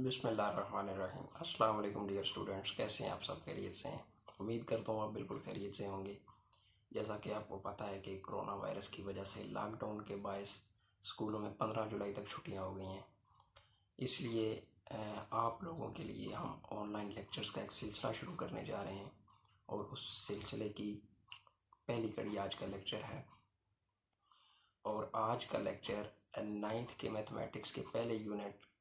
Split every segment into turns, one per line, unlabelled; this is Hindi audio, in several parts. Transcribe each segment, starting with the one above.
बिस्मिल्लाहिर्रहमानिर्रहीम। अस्सलाम वालेकुम डियर स्टूडेंट्स, कैसे हैं आप? सब खैरियत से हैं? उम्मीद करता हूँ आप बिल्कुल खैरियत से होंगे। जैसा कि आपको पता है कि कोरोना वायरस की वजह से लॉकडाउन के बायस स्कूलों में 15 जुलाई तक छुट्टियां हो गई हैं। इसलिए आप लोगों के लिए हम ऑनलाइन लेक्चर्स का एक सिलसिला शुरू करने जा रहे हैं और उस सिलसिले की पहली कड़ी आज का लेक्चर है। और आज का लेक्चर 9th के मैथमेटिक्स के पहले यूनिट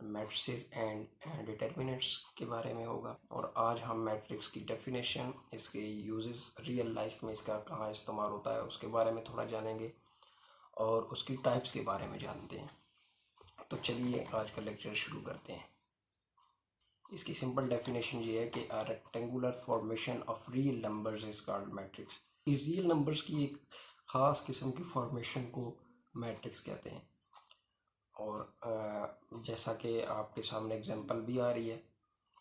मैट्रिसेस एंड डिटर्मिनेंट्स के बारे में होगा। और आज हम मैट्रिक्स की डेफिनेशन, इसके यूजेस, रियल लाइफ में इसका कहाँ इस्तेमाल होता है उसके बारे में थोड़ा जानेंगे और उसकी टाइप्स के बारे में जानते हैं। तो चलिए आज का लेक्चर शुरू करते हैं। इसकी सिंपल डेफिनेशन ये है कि a rectangular formation of real numbers is called matrix. Real numbers की एक ख़ास किस्म की फॉर्मेशन को मैट्रिक्स कहते हैं। और जैसा कि आपके सामने एग्जांपल भी आ रही है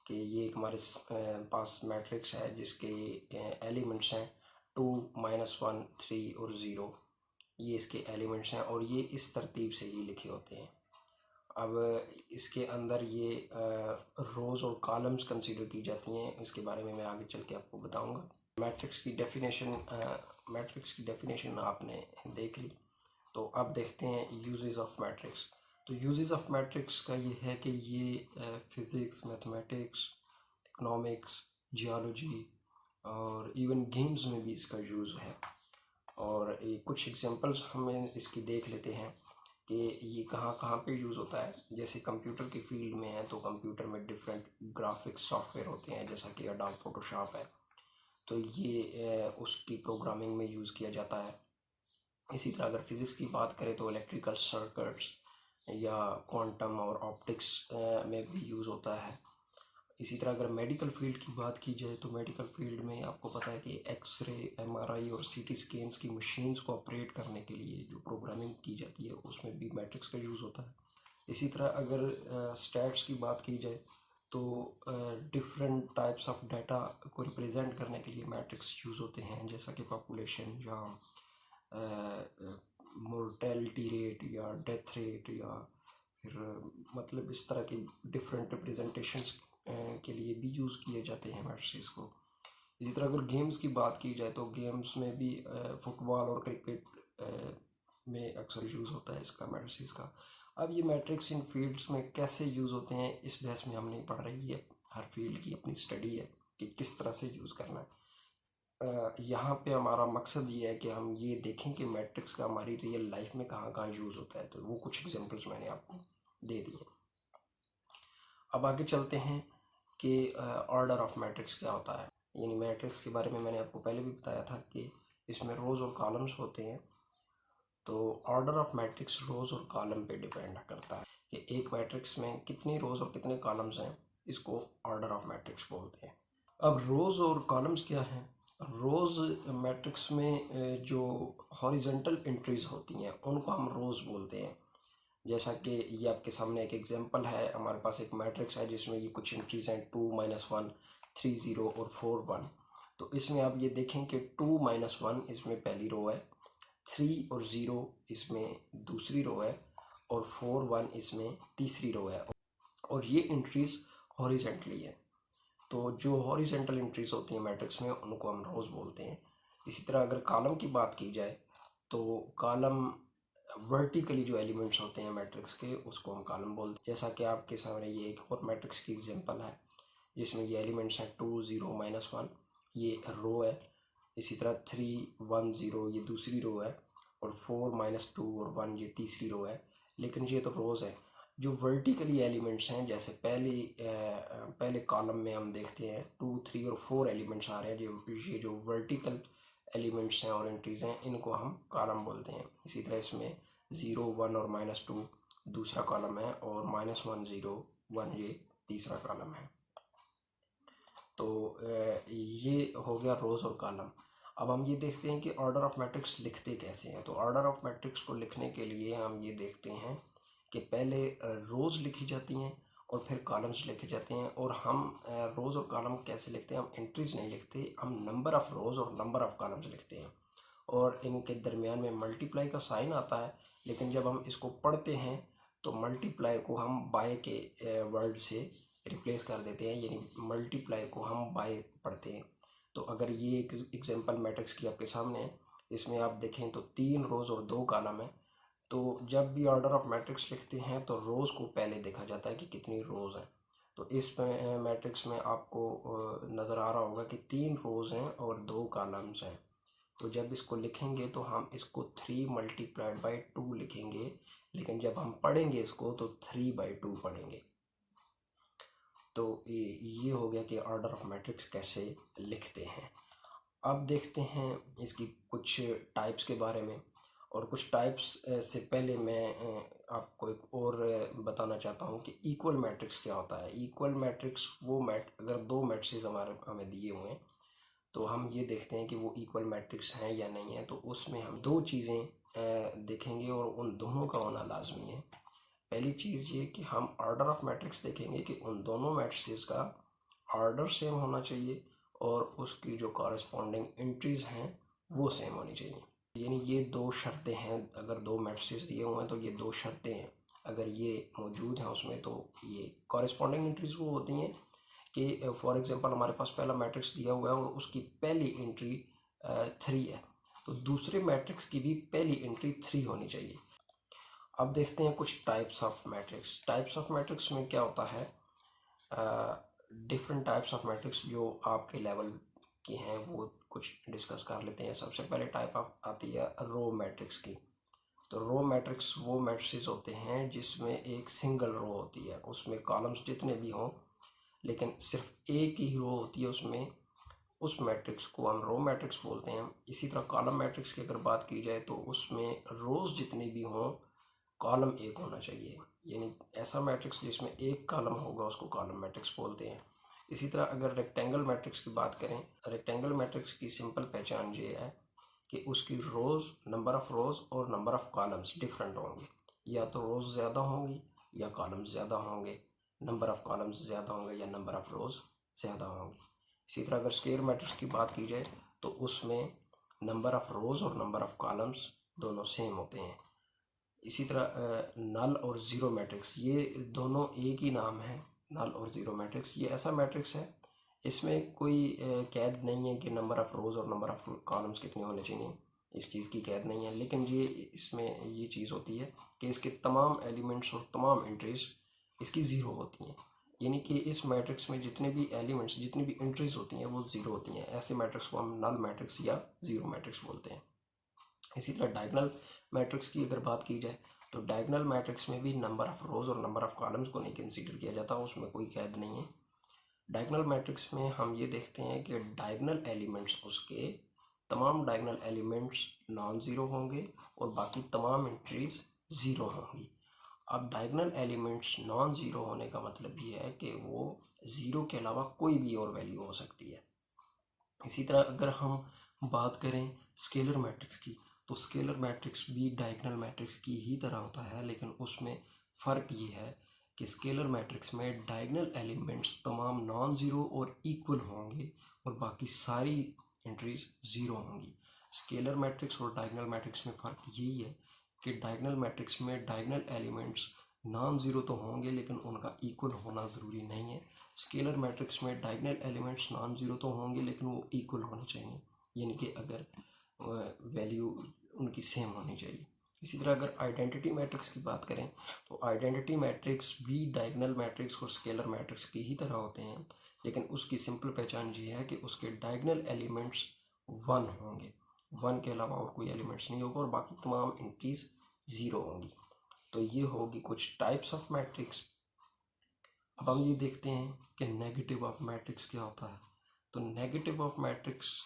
कि ये एक हमारे पास मैट्रिक्स है जिसके एलिमेंट्स हैं 2, -1, 3 और 0। ये इसके एलिमेंट्स हैं और ये इस तरतीब से ये लिखे होते हैं। अब इसके अंदर ये रोज़ और कॉलम्स कंसीडर की जाती हैं। इसके बारे में मैं आगे चल के आपको बताऊंगा। मैट्रिक्स की डेफिनेशन आपने देख ली, तो अब देखते हैं यूजेस ऑफ मैट्रिक्स। तो यूजेस ऑफ मैट्रिक्स का ये है कि ये फिज़िक्स, मैथमेटिक्स, इकोनॉमिक्स, जियोलॉजी और इवन गेम्स में भी इसका यूज़ है। और ये कुछ एग्जांपल्स हमें इसकी देख लेते हैं कि ये कहाँ कहाँ पे यूज़ होता है। जैसे कंप्यूटर की फील्ड में है तो कंप्यूटर में डिफरेंट ग्राफिक्स सॉफ्टवेयर होते हैं, जैसा कि एडोब फोटोशॉप है, तो ये उसकी प्रोग्रामिंग में यूज़ किया जाता है। इसी तरह अगर फिज़िक्स की बात करें तो इलेक्ट्रिकल सर्किट्स या क्वांटम और ऑप्टिक्स में भी यूज़ होता है। इसी तरह अगर मेडिकल फील्ड की बात की जाए तो मेडिकल फील्ड में आपको पता है कि एक्सरे, एमआरआई और सीटी स्कैन्स की मशीन्स को ऑपरेट करने के लिए जो प्रोग्रामिंग की जाती है उसमें भी मैट्रिक्स का यूज़ होता है। इसी तरह अगर स्टैट्स की बात की जाए तो डिफरेंट टाइप्स ऑफ डाटा को रिप्रेजेंट करने के लिए मैट्रिक्स यूज़ होते हैं, जैसा कि पॉपुलेशन या मोर्टेलिटी रेट या डेथ रेट या फिर मतलब इस तरह के डिफरेंट रिप्रेजेंटेशंस के लिए भी यूज़ किए जाते हैं मैट्रिक्स को। इसी तरह अगर गेम्स की बात की जाए तो गेम्स में भी फुटबॉल और क्रिकेट में अक्सर यूज़ होता है इसका, मैट्रिक्स का। अब ये मैट्रिक्स इन फील्ड्स में कैसे यूज़ होते हैं इस बहस में हम नहीं पढ़ रही है। हर फील्ड की अपनी स्टडी है कि किस तरह से यूज़ करना है। यहाँ पे हमारा मकसद ये है कि हम ये देखें कि मैट्रिक्स का हमारी रियल लाइफ में कहाँ कहाँ यूज़ होता है। तो वो कुछ एग्जांपल्स मैंने आपको दे दिए। अब आगे चलते हैं कि ऑर्डर ऑफ मैट्रिक्स क्या होता है। यानी मैट्रिक्स के बारे में मैंने आपको पहले भी बताया था कि इसमें रोज़ और कॉलम्स होते हैं। तो ऑर्डर ऑफ मैट्रिक्स रोज़ और कॉलम पे डिपेंड करता है कि एक मैट्रिक्स में कितनी रोज़ और कितने कॉलम्स हैं। इसको ऑर्डर ऑफ मैट्रिक्स बोलते हैं। अब रोज़ और कॉलम्स क्या हैं? रोज़ मैट्रिक्स में जो हॉरिजेंटल एंट्रीज होती हैं उनको हम रोज़ बोलते हैं। जैसा कि ये आपके सामने एक एग्जांपल है, हमारे पास एक मैट्रिक्स है जिसमें ये कुछ एंट्रीज हैं 2, -1, 3, 0 और 4, 1। तो इसमें आप ये देखें कि 2, -1 इसमें पहली रो है, 3 और 0 इसमें दूसरी रो है और 4, 1 इसमें तीसरी रो है। और ये एंट्रीज हॉरिजेंटली है। तो जो हॉरिजेंटल एंट्रीज होती हैं मैट्रिक्स में उनको हम रोज़ बोलते हैं। इसी तरह अगर कॉलम की बात की जाए तो कॉलम वर्टिकली जो एलिमेंट्स होते हैं मैट्रिक्स के उसको हम कॉलम बोलते हैं। जैसा कि आपके सामने ये एक और मैट्रिक्स की एग्जांपल है जिसमें ये एलिमेंट्स हैं 2, 0, -1, ये रो है। इसी तरह 3, 1, 0 ये दूसरी रो है और 4, -2 और 1 ये तीसरी रो है। लेकिन ये तो रोज़ है। जो वर्टिकली एलिमेंट्स हैं, जैसे पहले कॉलम में हम देखते हैं 2, 3 और 4 एलिमेंट्स आ रहे हैं। ये जो वर्टिकल एलिमेंट्स हैं और एंट्रीज हैं इनको हम कॉलम बोलते हैं। इसी तरह इसमें 0, 1 और -2 दूसरा कॉलम है और -1, 0, 1 ये तीसरा कॉलम है। तो ये हो गया रोज़ और कॉलम। अब हम ये देखते हैं कि ऑर्डर ऑफ मैट्रिक्स लिखते कैसे हैं। तो ऑर्डर ऑफ मैट्रिक्स को लिखने के लिए हम ये देखते हैं कि पहले रोज़ लिखी जाती हैं और फिर कॉलम्स लिखे जाते हैं। और हम रोज़ और कॉलम कैसे लिखते हैं? हम एंट्रीज नहीं लिखते, हम नंबर ऑफ़ रोज़ और नंबर ऑफ़ कॉलम्स लिखते हैं और इनके दरमियान में मल्टीप्लाई का साइन आता है। लेकिन जब हम इसको पढ़ते हैं तो मल्टीप्लाई को हम बाय के वर्ड से रिप्लेस कर देते हैं, यानी मल्टीप्लाई को हम बाय पढ़ते हैं। तो अगर ये एक एग्जांपल मैट्रिक्स की आपके सामने है, इसमें आप देखें तो 3 रोज़ और 2 कॉलम है। तो जब भी ऑर्डर ऑफ मैट्रिक्स लिखते हैं तो रोज़ को पहले देखा जाता है कि कितनी रोज़ हैं। तो इस मैट्रिक्स में आपको नज़र आ रहा होगा कि 3 रोज़ हैं और 2 कॉलम्स हैं। तो जब इसको लिखेंगे तो हम इसको 3 मल्टीप्लाइड बाई 2 लिखेंगे, लेकिन जब हम पढ़ेंगे इसको तो 3/2 पढ़ेंगे। तो ये हो गया कि ऑर्डर ऑफ मैट्रिक्स कैसे लिखते हैं। अब देखते हैं इसकी कुछ टाइप्स के बारे में, और कुछ टाइप्स से पहले मैं आपको एक और बताना चाहता हूँ कि इक्वल मैट्रिक्स क्या होता है। इक्वल मैट्रिक्स वो अगर 2 मैट्रिक्स हमें दिए हुए हैं तो हम ये देखते हैं कि वो इक्वल मैट्रिक्स हैं या नहीं है। तो उसमें हम 2 चीज़ें देखेंगे और उन दोनों का होना लाजमी है। पहली चीज़ ये कि हम ऑर्डर ऑफ मैट्रिक्स देखेंगे कि उन दोनों मैट्रिक्स का ऑर्डर सेम होना चाहिए और उसकी जो कॉरेस्पॉन्डिंग एंट्रीज हैं वो सेम होनी चाहिए। यानी ये 2 शर्तें हैं। अगर 2 मैट्रिक्स दिए हुए हैं तो ये 2 शर्तें हैं, अगर ये मौजूद हैं उसमें तो ये कॉरेस्पॉन्डिंग एंट्रीज वो होती हैं कि फॉर एग्जांपल हमारे पास पहला मैट्रिक्स दिया हुआ है और उसकी पहली एंट्री 3 है, तो दूसरे मैट्रिक्स की भी पहली एंट्री 3 होनी चाहिए। अब देखते हैं कुछ types of matrix. Types of matrix में क्या होता है, डिफरेंट टाइप्स ऑफ मैट्रिक्स जो आपके लेवल की हैं वो कुछ डिस्कस कर लेते हैं। सबसे पहले टाइप आती है रो मैट्रिक्स की। तो रो मैट्रिक्स वो मैट्रिक्स होते हैं जिसमें एक सिंगल रो होती है, उसमें कॉलम्स जितने भी हों लेकिन सिर्फ एक ही रो होती है उसमें, उस मैट्रिक्स को हम रो मैट्रिक्स बोलते हैं। इसी तरह कॉलम मैट्रिक्स की अगर बात की जाए तो उसमें रोज़ जितने भी हों कॉलम एक होना चाहिए, यानी ऐसा मैट्रिक्स जिसमें एक कॉलम होगा उसको कॉलम मैट्रिक्स बोलते हैं। इसी तरह अगर रेक्टेंगल मैट्रिक्स की बात करें, रेक्टेंगल मैट्रिक्स की सिंपल पहचान ये है कि उसकी रोज़, नंबर ऑफ़ रोज़ और नंबर ऑफ़ कॉलम्स डिफरेंट होंगे। या तो रोज़ ज़्यादा होंगी या कॉलम्स ज़्यादा होंगे, नंबर ऑफ़ कॉलम्स ज़्यादा होंगे या नंबर ऑफ़ रोज़ ज़्यादा होंगी। इसी तरह अगर स्क्वायर मैट्रिक्स की बात की जाए तो उसमें नंबर ऑफ़ रोज़ और नंबर ऑफ़ कॉलम्स दोनों सेम होते हैं। इसी तरह नल और ज़ीरो मैट्रिक्स, ये दोनों एक ही नाम है। नल और ज़ीरो मैट्रिक्स ये ऐसा मैट्रिक्स है इसमें कोई कैद नहीं है कि नंबर ऑफ़ रोज़ और नंबर ऑफ़ कॉलम्स कितने होने चाहिए, इस चीज़ की कैद नहीं है। लेकिन ये इसमें ये चीज़ होती है कि इसके तमाम एलिमेंट्स और तमाम एंट्रीज इसकी ज़ीरो होती हैं, यानी कि इस मैट्रिक्स में जितने भी एलिमेंट्स, जितनी भी एंट्रीज होती हैं वो ज़ीरो होती हैं। ऐसे मैट्रिक्स को हम नल मैट्रिक्स या ज़ीरो मैट्रिक्स बोलते हैं। इसी तरह डायगोनल मैट्रिक्स की अगर बात की जाए तो डायगोनल मैट्रिक्स में भी नंबर ऑफ़ रोज़ और नंबर ऑफ़ कॉलम्स को नहीं कंसीडर किया जाता, उसमें कोई कैद नहीं है। डायगोनल मैट्रिक्स में हम ये देखते हैं कि डायगोनल एलिमेंट्स, उसके तमाम डायगोनल एलिमेंट्स नॉन ज़ीरो होंगे और बाकी तमाम एंट्रीज ज़ीरो होंगी। अब डायगोनल एलिमेंट्स नॉन ज़ीरो होने का मतलब ये है कि वो ज़ीरो के अलावा कोई भी और वैल्यू हो सकती है। इसी तरह अगर हम बात करें स्केलर मैट्रिक्स की, तो स्केलर मैट्रिक्स भी डायगोनल मैट्रिक्स की ही तरह होता है, लेकिन उसमें फ़र्क ये है कि स्केलर मैट्रिक्स में डायगोनल एलिमेंट्स तमाम नॉन ज़ीरो और इक्वल होंगे और बाकी सारी एंट्रीज ज़ीरो होंगी। स्केलर मैट्रिक्स और डायगोनल मैट्रिक्स में फ़र्क यही है कि डायगोनल मैट्रिक्स में डायगोनल एलिमेंट्स नॉन ज़ीरो तो होंगे लेकिन उनका इक्वल होना ज़रूरी नहीं है। स्केलर मैट्रिक्स में डायगोनल एलिमेंट्स नॉन ज़ीरो तो होंगे लेकिन वो इक्वल होने चाहिए, यानी कि अगर वैल्यू उनकी सेम होनी चाहिए। इसी तरह अगर आइडेंटिटी मैट्रिक्स की बात करें तो आइडेंटिटी मैट्रिक्स भी डायगोनल मैट्रिक्स और स्केलर मैट्रिक्स की ही तरह होते हैं, लेकिन उसकी सिंपल पहचान ये है कि उसके डायगोनल एलिमेंट्स 1 होंगे, 1 के अलावा और कोई एलिमेंट्स नहीं होगा और बाकी तमाम एंट्रीज ज़ीरो होंगी। तो ये होगी कुछ टाइप्स ऑफ मैट्रिक्स। अब हम ये देखते हैं कि नेगेटिव ऑफ मैट्रिक्स क्या होता है। तो नेगेटिव ऑफ मैट्रिक्स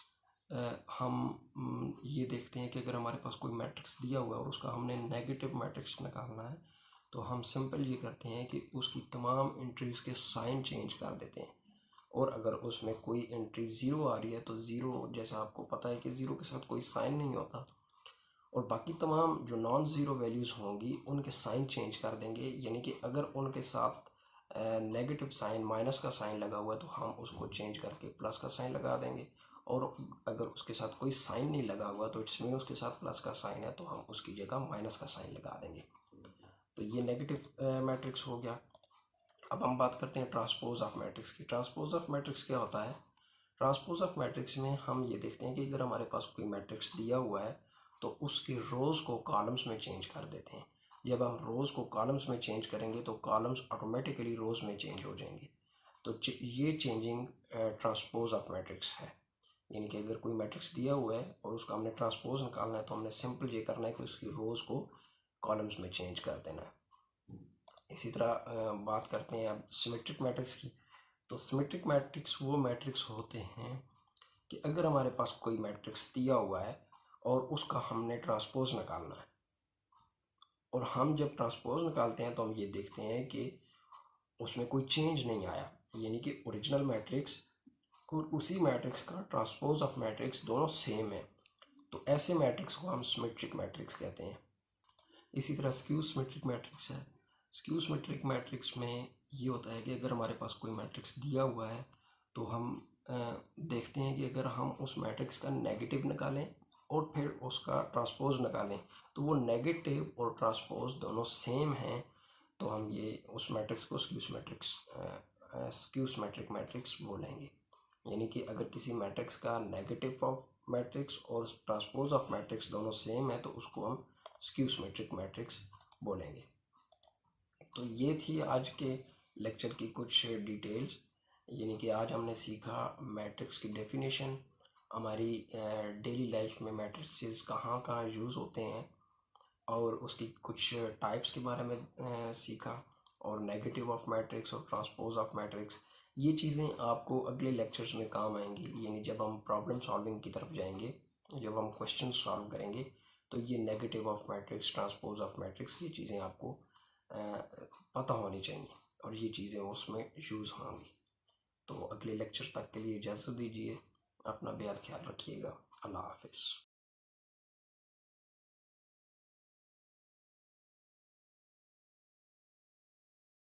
हम ये देखते हैं कि अगर हमारे पास कोई मैट्रिक्स दिया हुआ है और उसका हमने नेगेटिव मैट्रिक्स निकालना है तो हम सिंपल ये करते हैं कि उसकी तमाम एंट्रीज के साइन चेंज कर देते हैं, और अगर उसमें कोई एंट्री ज़ीरो आ रही है तो ज़ीरो, जैसा आपको पता है कि ज़ीरो के साथ कोई साइन नहीं होता, और बाकी तमाम जो नॉन ज़ीरो वैल्यूज़ होंगी उनके साइन चेंज कर देंगे। यानी कि अगर उनके साथ नेगेटिव साइन, माइनस का साइन लगा हुआ है तो हम उसको चेंज करके प्लस का साइन लगा देंगे, और अगर उसके साथ कोई साइन नहीं लगा हुआ तो इट्स मीन उसके साथ प्लस का साइन है तो हम उसकी जगह माइनस का साइन लगा देंगे। तो ये नेगेटिव मैट्रिक्स हो गया। अब हम बात करते हैं ट्रांसपोज ऑफ मैट्रिक्स की। ट्रांसपोज ऑफ मैट्रिक्स क्या होता है? ट्रांसपोज ऑफ मैट्रिक्स में हम ये देखते हैं कि अगर हमारे पास कोई मैट्रिक्स दिया हुआ है तो उसके रोज़ को कॉलम्स में चेंज कर देते हैं। जब हम रोज़ को कॉलम्स में चेंज करेंगे तो कॉलम्स ऑटोमेटिकली रोज़ में चेंज हो जाएंगे। तो ये चेंजिंग ट्रांसपोज ऑफ मैट्रिक्स है। यानी कि अगर कोई मैट्रिक्स दिया हुआ है और उसका हमने ट्रांसपोज निकालना है तो हमने सिंपल ये करना है कि उसकी रोज़ को कॉलम्स में चेंज कर देना है। इसी तरह बात करते हैं अब सिमेट्रिक मैट्रिक्स की। तो सिमेट्रिक मैट्रिक्स वो मैट्रिक्स होते हैं कि अगर हमारे पास कोई मैट्रिक्स दिया हुआ है और उसका हमने ट्रांसपोज निकालना है, और हम जब ट्रांसपोज निकालते हैं तो हम ये देखते हैं कि उसमें कोई चेंज नहीं आया, यानी कि ओरिजिनल मैट्रिक्स और उसी मैट्रिक्स का ट्रांसपोज ऑफ मैट्रिक्स दोनों सेम है, तो ऐसे मैट्रिक्स को हम सिमेट्रिक मैट्रिक्स कहते हैं। इसी तरह स्क्यू सिमेट्रिक मैट्रिक्स है। स्क्यू सिमेट्रिक मैट्रिक्स में ये होता है कि अगर हमारे पास कोई मैट्रिक्स दिया हुआ है तो हम देखते हैं कि अगर हम उस मैट्रिक्स का नेगेटिव निकालें और फिर उसका ट्रांसपोज निकालें तो वो नेगेटिव और ट्रांसपोज दोनों सेम हैं, तो हम ये उस मैट्रिक्स को स्क्यू सिमेट्रिक मैट्रिक्स बोलेंगे। यानी कि अगर किसी मैट्रिक्स का नेगेटिव ऑफ मैट्रिक्स और ट्रांसपोज ऑफ मैट्रिक्स दोनों सेम है तो उसको हम स्क्यू सिमेट्रिक मैट्रिक्स बोलेंगे। तो ये थी आज के लेक्चर की कुछ डिटेल्स। यानी कि आज हमने सीखा मैट्रिक्स की डेफिनेशन, हमारी डेली लाइफ में मैट्रिसेस कहाँ कहाँ यूज़ होते हैं, और उसकी कुछ टाइप्स के बारे में सीखा, और नेगेटिव ऑफ मैट्रिक्स और ट्रांसपोज ऑफ मैट्रिक्स। ये चीज़ें आपको अगले लेक्चर्स में काम आएंगी, यानी जब हम प्रॉब्लम सॉल्विंग की तरफ जाएंगे, जब हम क्वेश्चन सॉल्व करेंगे तो ये negative of matrix, transpose of matrix, ये चीज़ें आपको पता होनी चाहिए और ये चीज़ें उसमें यूज़ होंगी। तो अगले लेक्चर तक के लिए इजाज़त दीजिए, अपना बेहद ख्याल रखिएगा। अल्लाह हाफिज़।